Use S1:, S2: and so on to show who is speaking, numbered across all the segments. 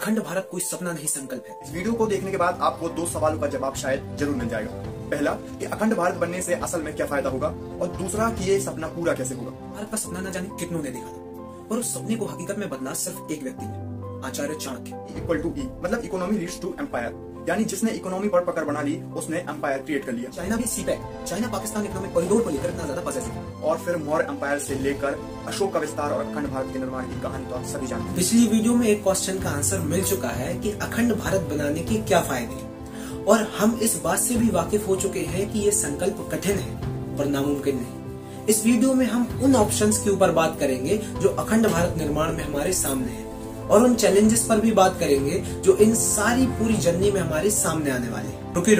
S1: अखंड भारत कोई सपना नहीं संकल्प है।
S2: इस वीडियो को देखने के बाद आपको दो सवालों का जवाब शायद जरूर मिल जाएगा। पहला कि अखंड भारत बनने से असल में क्या फायदा होगा, और दूसरा कि ये सपना पूरा कैसे होगा।
S1: भारत का सपना न जाने कितनों ने देखा था, और उस सपने को हकीकत में बदला सिर्फ एक व्यक्ति ने, आचार्य चाणक्य।
S2: इक्वल टू ई मतलब इकोनॉमी लीड्स टू एम्पायर, यानी जिसने इकोनॉमी पर पकड़ बना ली उसने एम्पायर क्रिएट कर लिया।
S1: चाइना भी CPEC, China Pakistan economic corridor को लेकर इतना ज्यादा पॉजिटिव है।
S2: और फिर मौर्य एम्पायर से लेकर अशोक का विस्तार और अखंड भारत के निर्माण की कहानी तो आप सभी जानते हैं।
S1: पिछली वीडियो में एक क्वेश्चन का आंसर मिल चुका है कि अखंड भारत बनाने के क्या फायदे हैं, और हम इस बात से भी वाकिफ हो चुके हैं कि ये संकल्प कठिन है पर नामुमकिन नहीं। इस वीडियो में हम उन ऑप्शंस के ऊपर बात करेंगे जो अखंड भारत निर्माण में हमारे सामने है, और उन चैलेंजेस पर भी बात करेंगे जो इन सारी पूरी जर्नी में हमारे सामने आने वाले हैं। रुकिए,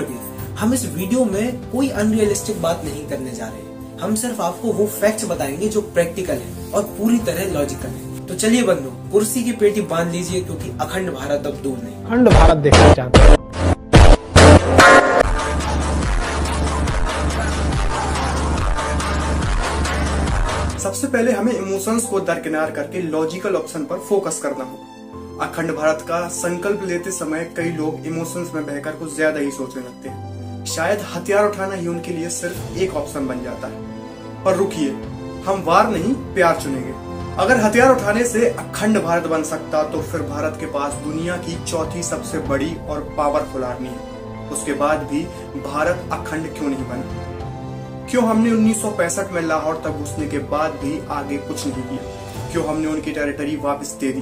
S1: हम इस वीडियो में कोई अनरियलिस्टिक बात नहीं करने जा रहे हैं। हम सिर्फ आपको वो फैक्ट्स बताएंगे जो प्रैक्टिकल है और पूरी तरह लॉजिकल है। तो चलिए बंधु, कुर्सी की पेटी बांध लीजिए, क्योंकि अखंड भारत अब दूर नहीं।
S3: अखंड भारत देखना चाहते हैं।
S2: सबसे पहले हमें इमोशंस को दरकिनार करके लॉजिकल ऑप्शन पर फोकस करना हो। अखंड भारत का संकल्प लेते समय कई लोग इमोशंस में बहकर कुछ ज्यादा ही सोचने लगते हैं। शायद हथियार उठाना ही उनके लिए सिर्फ एक ऑप्शन बन जाता है। पर रुकिए, हम वार नहीं प्यार चुनेंगे। अगर हथियार उठाने से अखंड भारत बन सकता तो फिर भारत के पास दुनिया की चौथी सबसे बड़ी और पावरफुल आर्मी है। उसके बाद भी भारत अखंड क्यों नहीं बना? क्यों हमने 1965 में लाहौर तक घुसने के बाद भी आगे कुछ नहीं किया? क्यों हमने उनकी टेरिटरी वापस दे दी?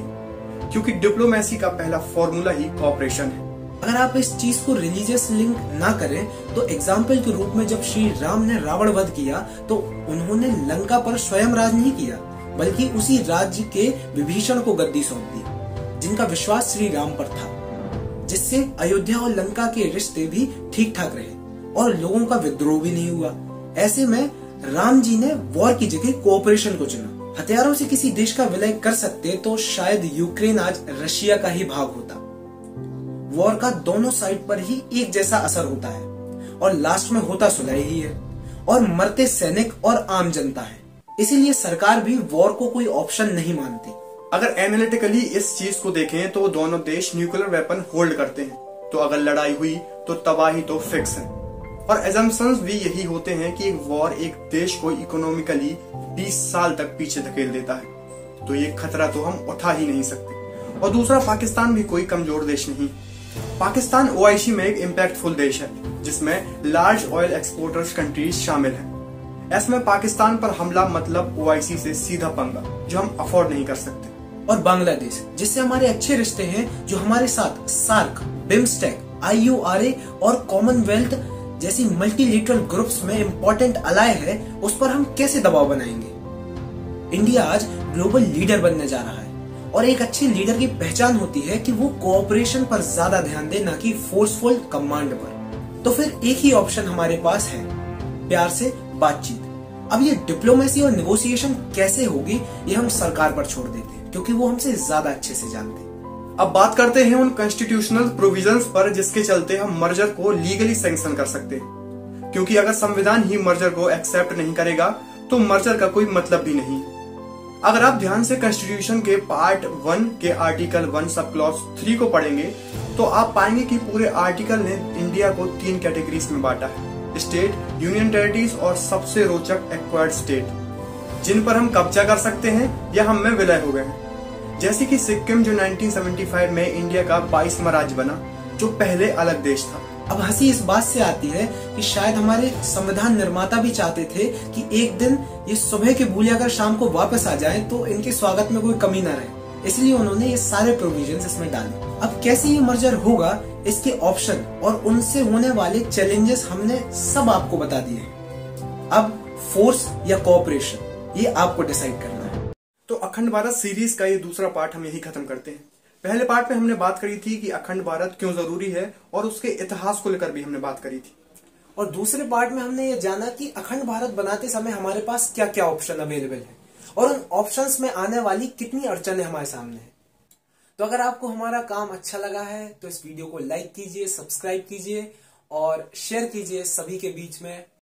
S2: क्योंकि डिप्लोमेसी का पहला फॉर्मूला ही कोऑपरेशन है।
S1: अगर आप इस चीज को रिलीजियस लिंक ना करें तो एग्जाम्पल के रूप में जब श्री राम ने रावण वध किया तो उन्होंने लंका पर स्वयं राज नहीं किया, बल्कि उसी राज्य के विभीषण को गद्दी सौंप दी, जिनका विश्वास श्री राम पर था, जिससे अयोध्या और लंका के रिश्ते भी ठीक ठाक रहे और लोगों का विद्रोह भी नहीं हुआ। ऐसे में राम जी ने वॉर की जगह कोऑपरेशन को चुना। हथियारों से किसी देश का विलय कर सकते तो शायद यूक्रेन आज रशिया का ही भाग होता। वॉर का दोनों साइड पर ही एक जैसा असर होता है और लास्ट में होता सुलह ही है, और मरते सैनिक और आम जनता है। इसीलिए सरकार भी वॉर को कोई ऑप्शन नहीं मानती।
S2: अगर एनालिटिकली इस चीज को देखें तो दोनों देश न्यूक्लियर वेपन होल्ड करते हैं, तो अगर लड़ाई हुई तो तबाही तो फिक्स है। और एजम्पशंस भी यही होते हैं कि एक वॉर एक देश को इकोनॉमिकली 20 साल तक पीछे धकेल देता है, तो ये खतरा तो हम उठा ही नहीं सकते। और दूसरा, पाकिस्तान भी कोई कमजोर देश नहीं। पाकिस्तान ओआईसी में एक इम्पैक्टफुल देश है जिसमें लार्ज ऑयल एक्सपोर्टर्स कंट्रीज शामिल हैं। ऐसे में पाकिस्तान पर हमला मतलब ओआईसी से सीधा पंगा जो हम अफोर्ड नहीं कर सकते।
S1: और बांग्लादेश, जिससे हमारे अच्छे रिश्ते हैं, जो हमारे साथ सार्क, बिम्स्टेक, IURA और कॉमनवेल्थ जैसी मल्टीलेटरल ग्रुप्स में इंपॉर्टेंट अलाय है, उस पर हम कैसे दबाव बनाएंगे? इंडिया आज ग्लोबल लीडर बनने जा रहा है, और एक अच्छे लीडर की पहचान होती है कि वो कोऑपरेशन पर ज्यादा ध्यान दे, ना कि फोर्सफुल कमांड पर। तो फिर एक ही ऑप्शन हमारे पास है, प्यार से बातचीत। अब ये डिप्लोमेसी और नेगोशिएशन कैसे होगी ये हम सरकार पर छोड़ देते हैं, क्योंकि वो हमसे ज्यादा अच्छे से जानते हैं।
S2: अब बात करते हैं उन कॉन्स्टिट्यूशनल प्रोविजंस पर जिसके चलते हम मर्जर को लीगली सैंक्शन कर सकते हैं, क्योंकि अगर संविधान ही मर्जर को एक्सेप्ट नहीं करेगा तो मर्जर का कोई मतलब भी नहीं। अगर आप ध्यान से कॉन्स्टिट्यूशन के पार्ट 1 के आर्टिकल 1 सब क्लॉज 3 को पढ़ेंगे तो आप पाएंगे कि पूरे आर्टिकल ने इंडिया को 3 कैटेगरीज में बांटा है: स्टेट, यूनियन टेरिटरीज और सबसे रोचक एक्वायर्ड स्टेट, जिन पर हम कब्जा कर सकते हैं या हम में विलय हो गए हैं। जैसे कि सिक्किम, जो 1975 में इंडिया का 22वां राज्य बना, जो पहले अलग देश था।
S1: अब हंसी इस बात से आती है कि शायद हमारे संविधान निर्माता भी चाहते थे कि एक दिन ये सुबह के भूले अगर शाम को वापस आ जाएं तो इनके स्वागत में कोई कमी ना रहे, इसलिए उन्होंने ये सारे प्रोविजंस इसमें डाले। अब कैसे ये मर्जर होगा, इसके ऑप्शन और उनसे होने वाले चैलेंजेस हमने सब आपको बता दिए। अब फोर्स या कोऑपरेशन, ये आपको डिसाइड करना है।
S2: तो अखंड भारत सीरीज का ये दूसरा पार्ट हम यही खत्म करते हैं। पहले पार्ट में हमने बात करी थी कि अखंड भारत क्यों जरूरी है, और उसके इतिहास को लेकर भी हमने बात करी थी।
S1: और दूसरे पार्ट में हमने ये जाना कि अखंड भारत बनाते समय हमारे पास क्या क्या ऑप्शन अवेलेबल है, और उन ऑप्शंस में आने वाली कितनी अड़चनें हमारे सामने है। तो अगर आपको हमारा काम अच्छा लगा है तो इस वीडियो को लाइक कीजिए, सब्सक्राइब कीजिए और शेयर कीजिए सभी के बीच में।